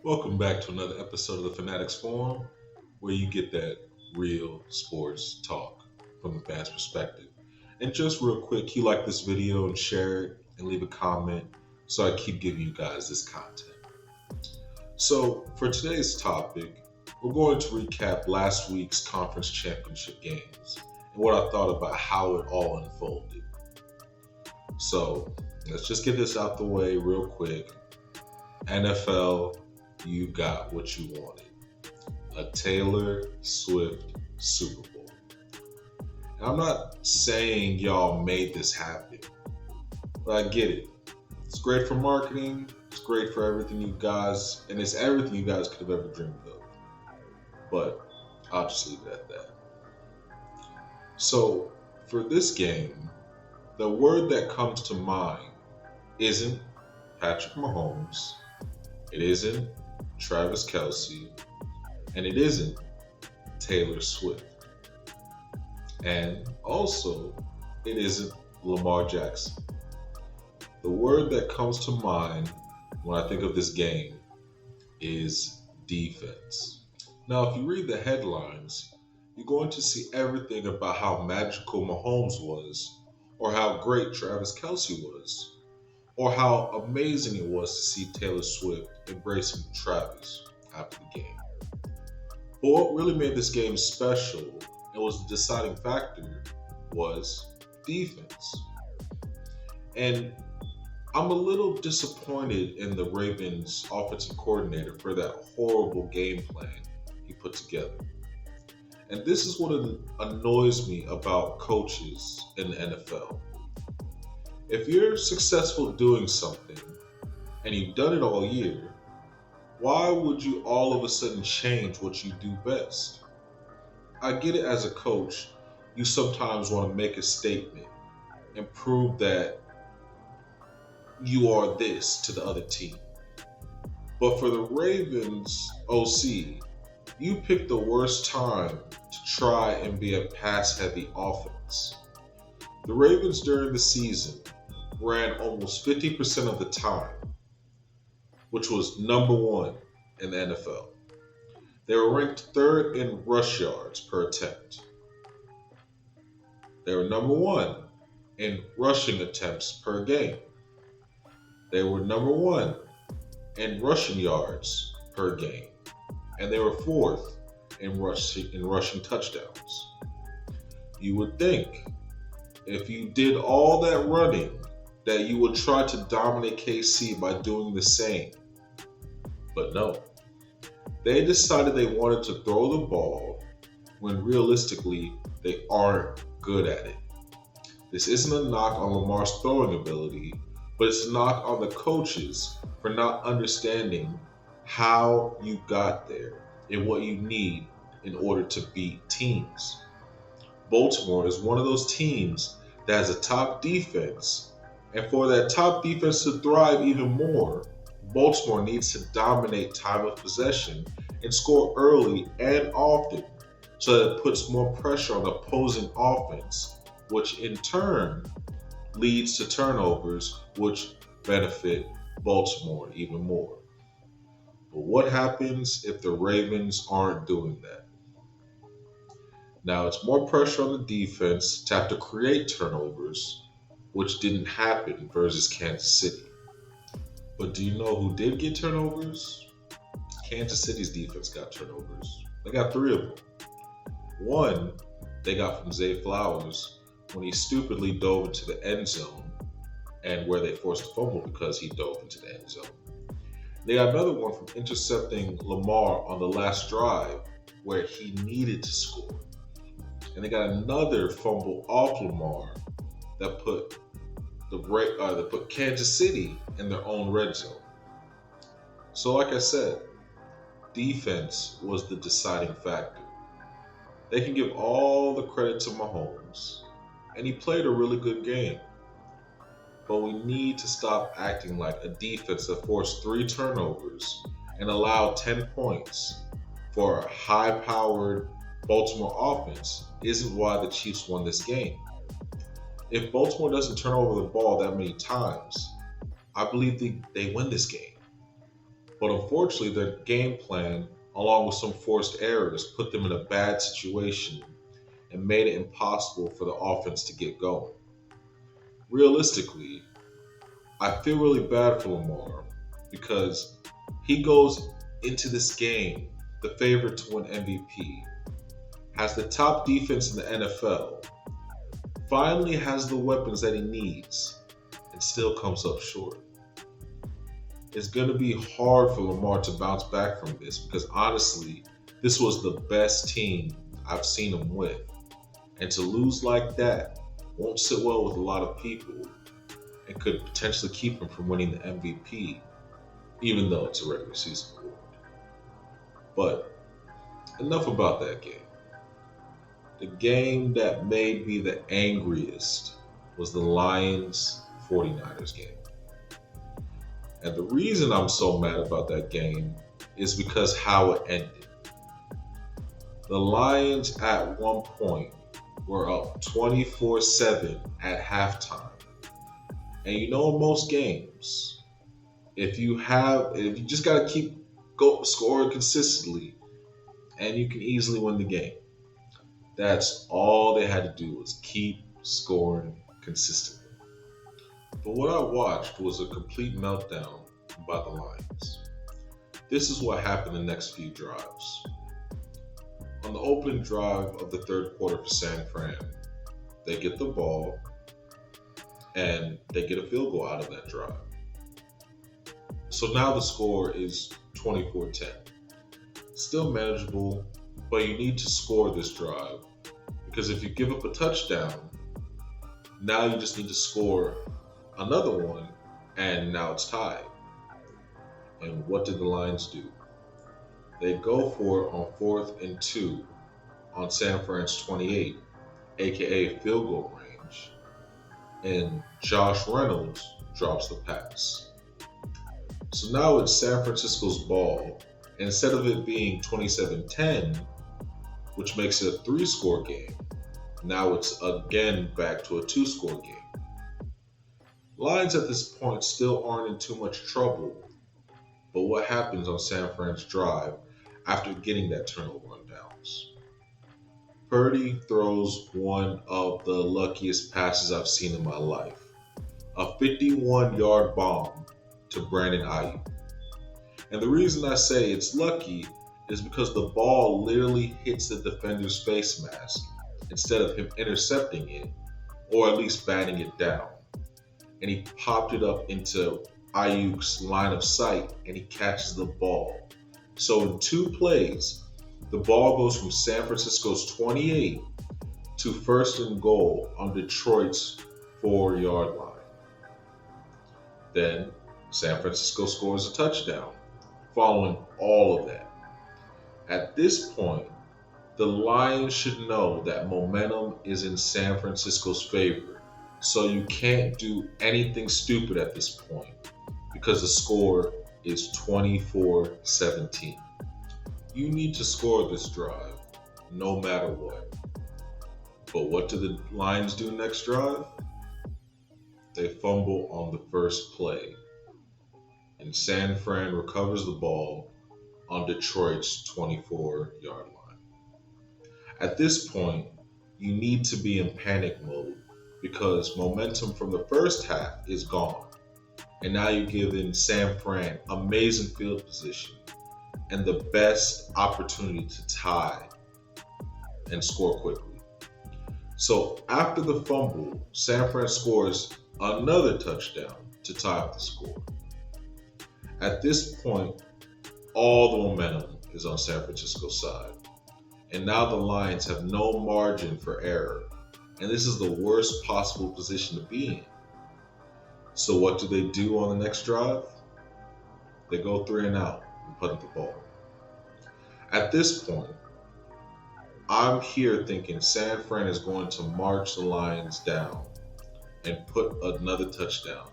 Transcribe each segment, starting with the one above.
Welcome back to another episode of the Fanatics Forum, where you get that real sports talk from the fans' perspective. And just real quick, you like this video and share it and leave a comment so I keep giving you guys this content. So, for today's topic, we're going to recap last week's conference championship games and what I thought about how it all unfolded. So, let's just get this out the way real quick. NFL, you got what you wanted. A Taylor Swift Super Bowl. And I'm not saying y'all made this happen, but I get it. It's great for marketing, it's great for everything you guys, and it's everything you guys could have ever dreamed of. But I'll just leave it at that. So, for this game, the word that comes to mind isn't Patrick Mahomes, it isn't Travis Kelce, and it isn't Taylor Swift. And also, it isn't Lamar Jackson. The word that comes to mind when I think of this game is defense. Now, if you read the headlines, you're going to see everything about how magical Mahomes was, or how great Travis Kelce was, or how amazing it was to see Taylor Swift embracing Travis after the game. But what really made this game special and was the deciding factor was defense. And I'm a little disappointed in the Ravens offensive coordinator for that horrible game plan he put together. And this is what annoys me about coaches in the NFL. If you're successful doing something and you've done it all year, why would you all of a sudden change what you do best? I get it as a coach, you sometimes want to make a statement and prove that you are this to the other team. But for the Ravens OC, you picked the worst time to try and be a pass-heavy offense. The Ravens during the season ran almost 50% of the time, which was number one in the NFL. They were ranked third in rush yards per attempt. They were number one in rushing attempts per game. They were number one in rushing yards per game. And they were fourth in rushing touchdowns. You would think if you did all that running that you would try to dominate KC by doing the same. But no. They decided they wanted to throw the ball when realistically they aren't good at it. This isn't a knock on Lamar's throwing ability, but it's a knock on the coaches for not understanding how you got there and what you need in order to beat teams. Baltimore is one of those teams that has a top defense, and for that top defense to thrive even more, Baltimore needs to dominate time of possession and score early and often so that it puts more pressure on the opposing offense, which in turn leads to turnovers, which benefit Baltimore even more. But what happens if the Ravens aren't doing that? Now it's more pressure on the defense to have to create turnovers, which didn't happen versus Kansas City. But do you know who did get turnovers? Kansas City's defense got turnovers. They got three of them. One, they got from Zay Flowers when he stupidly dove into the end zone and where they forced a fumble because he dove into the end zone. They got another one from intercepting Lamar on the last drive where he needed to score. And they got another fumble off Lamar that put Kansas City in their own red zone. So like I said, defense was the deciding factor. They can give all the credit to Mahomes, and he played a really good game. But we need to stop acting like a defense that forced 3 turnovers and allowed 10 points for a high-powered Baltimore offense isn't why the Chiefs won this game. If Baltimore doesn't turn over the ball that many times, I believe they win this game. But unfortunately, their game plan, along with some forced errors, put them in a bad situation and made it impossible for the offense to get going. Realistically, I feel really bad for Lamar because he goes into this game the favorite to win MVP, has the top defense in the NFL, finally has the weapons that he needs, and still comes up short. It's going to be hard for Lamar to bounce back from this because honestly, this was the best team I've seen him with. And to lose like that won't sit well with a lot of people and could potentially keep him from winning the MVP, even though it's a regular season award. But enough about that game. The game that made me the angriest was the Lions 49ers game. And the reason I'm so mad about that game is because how it ended. The Lions at one point were up 24-7 at halftime. And you know, in most games, if you just gotta keep scoring consistently, and you can easily win the game. That's all they had to do was keep scoring consistently. But what I watched was a complete meltdown by the Lions. This is what happened the next few drives. On the opening drive of the third quarter for San Fran, they get the ball and they get a field goal out of that drive. So now the score is 24-10. Still manageable, but you need to score this drive because if you give up a touchdown, now you just need to score another one and now it's tied. And what did the Lions do? They go for it on 4th and 2 on San Fran's 28, aka field goal range, and Josh Reynolds drops the pass. So now it's San Francisco's ball. Instead of it being 27-10, which makes it a 3-score game, now it's again back to a 2-score game. Lions at this point still aren't in too much trouble, but what happens on San Fran's drive after getting that turnover on downs? Purdy throws one of the luckiest passes I've seen in my life. A 51-yard bomb to Brandon Ayuk. And the reason I say it's lucky is because the ball literally hits the defender's face mask instead of him intercepting it or at least batting it down. And he popped it up into Ayuk's line of sight and he catches the ball. So in 2 plays, the ball goes from San Francisco's 28 to 1st and goal on Detroit's 4-yard line. Then San Francisco scores a touchdown following all of that. At this point, the Lions should know that momentum is in San Francisco's favor, so you can't do anything stupid at this point because the score is 24-17. You need to score this drive no matter what. But what do the Lions do next drive? They fumble on the first play, and San Fran recovers the ball on Detroit's 24-yard line. At this point, you need to be in panic mode because momentum from the first half is gone. And now you're giving San Fran amazing field position and the best opportunity to tie and score quickly. So after the fumble, San Fran scores another touchdown to tie up the score. At this point, all the momentum is on San Francisco's side. And now the Lions have no margin for error. And this is the worst possible position to be in. So what do they do on the next drive? They go 3 and out and punt the ball. At this point, I'm here thinking San Fran is going to march the Lions down and put another touchdown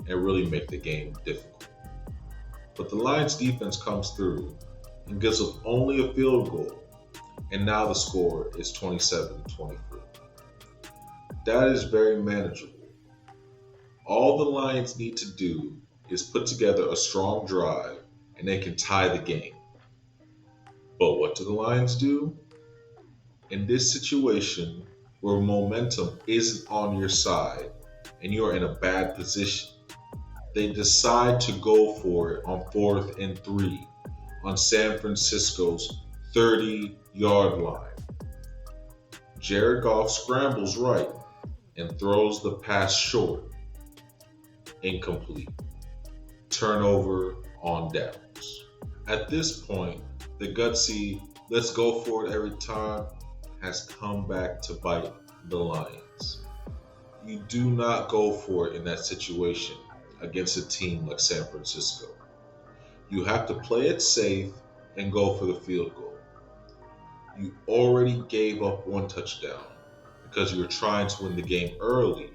and really make the game difficult. But the Lions defense comes through and gives up only a field goal, and now the score is 27-24. That is very manageable. All the Lions need to do is put together a strong drive and they can tie the game. But what do the Lions do? In this situation where momentum isn't on your side and you're in a bad position, they decide to go for it on 4th and 3 on San Francisco's 30-yard line. Jared Goff scrambles right and throws the pass short. Incomplete. Turnover on downs. At this point, the gutsy let's go for it every time has come back to bite the Lions. You do not go for it in that situation against a team like San Francisco. You have to play it safe and go for the field goal. You already gave up one touchdown because you were trying to win the game early,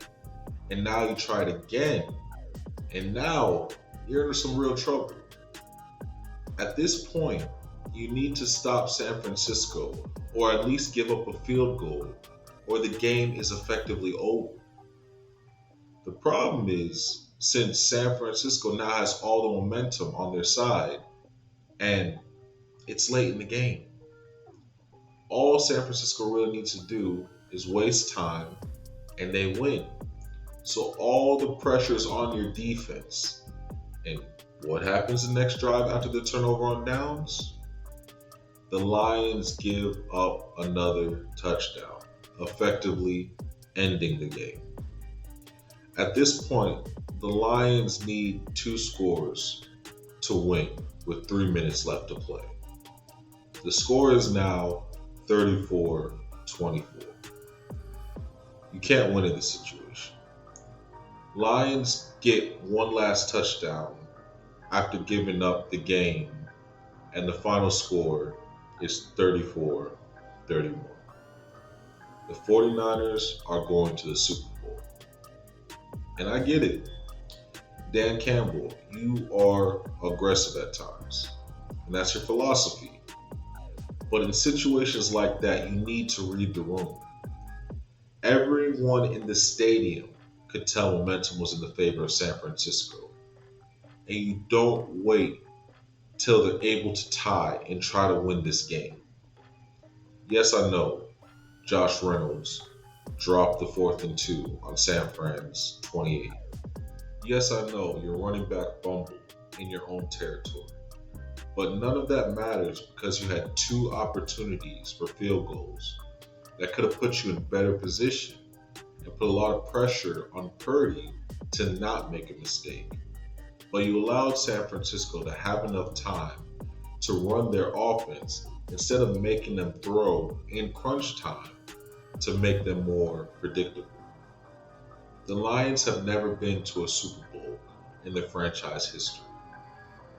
and now you try it again, and now you're in some real trouble. At this point, you need to stop San Francisco, or at least give up a field goal, or the game is effectively over. The problem is, since San Francisco now has all the momentum on their side, and it's late in the game, all San Francisco really needs to do is waste time, and they win. So all the pressure is on your defense. And what happens the next drive after the turnover on downs? The Lions give up another touchdown, effectively ending the game. At this point, the Lions need 2 scores to win with 3 minutes left to play. The score is now 34-24. You can't win in this situation. Lions get one last touchdown after giving up the game, and the final score is 34-31. The 49ers are going to the Super Bowl. And I get it. Dan Campbell, you are aggressive at times, and that's your philosophy. But in situations like that, you need to read the room. Everyone in the stadium could tell momentum was in the favor of San Francisco. And you don't wait till they're able to tie and try to win this game. Yes, I know Josh Reynolds dropped the 4th and 2 on San Fran's 28. Yes, I know your running back fumbled in your own territory. But none of that matters because you had 2 opportunities for field goals that could have put you in better position and put a lot of pressure on Purdy to not make a mistake. But you allowed San Francisco to have enough time to run their offense instead of making them throw in crunch time to make them more predictable. The Lions have never been to a Super Bowl in their franchise history.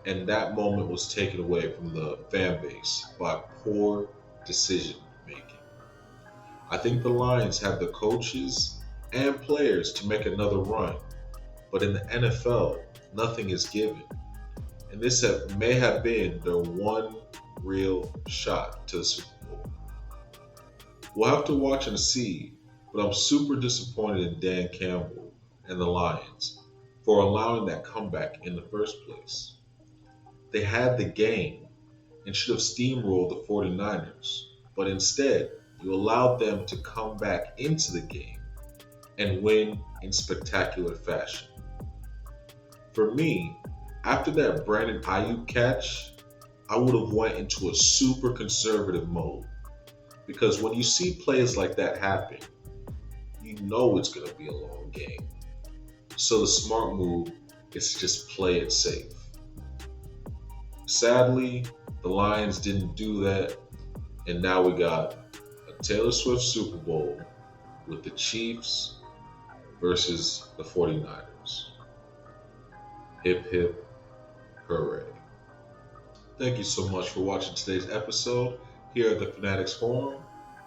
And that moment was taken away from the fan base by poor decision making. I think the Lions have the coaches and players to make another run, but in the NFL, nothing is given. And this may have been their one real shot to the Super Bowl. We'll have to watch and see, but I'm super disappointed in Dan Campbell and the Lions for allowing that comeback in the first place. They had the game and should have steamrolled the 49ers, but instead, you allowed them to come back into the game and win in spectacular fashion. For me, after that Brandon Ayuk catch, I would have went into a super conservative mode, because when you see plays like that happen, you know it's going to be a long game. So the smart move is to just play it safe. Sadly, the Lions didn't do that, and now we got a Taylor Swift Super Bowl with the Chiefs versus the 49ers. Hip hip hooray. Thank you so much for watching today's episode here at the Fanatics Forum,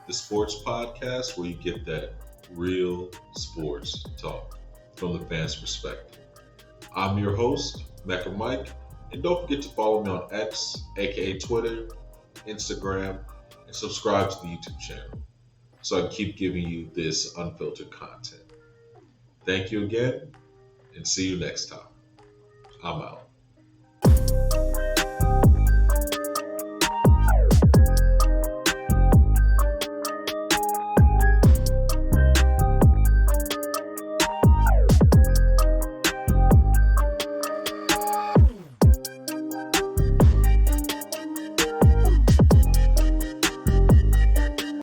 the sports podcast where you get that real sports talk from the fans' perspective. I'm your host, Mecca Mike, and don't forget to follow me on X, aka Twitter, Instagram, and subscribe to the YouTube channel so I can keep giving you this unfiltered content. Thank you again, and see you next time. I'm out.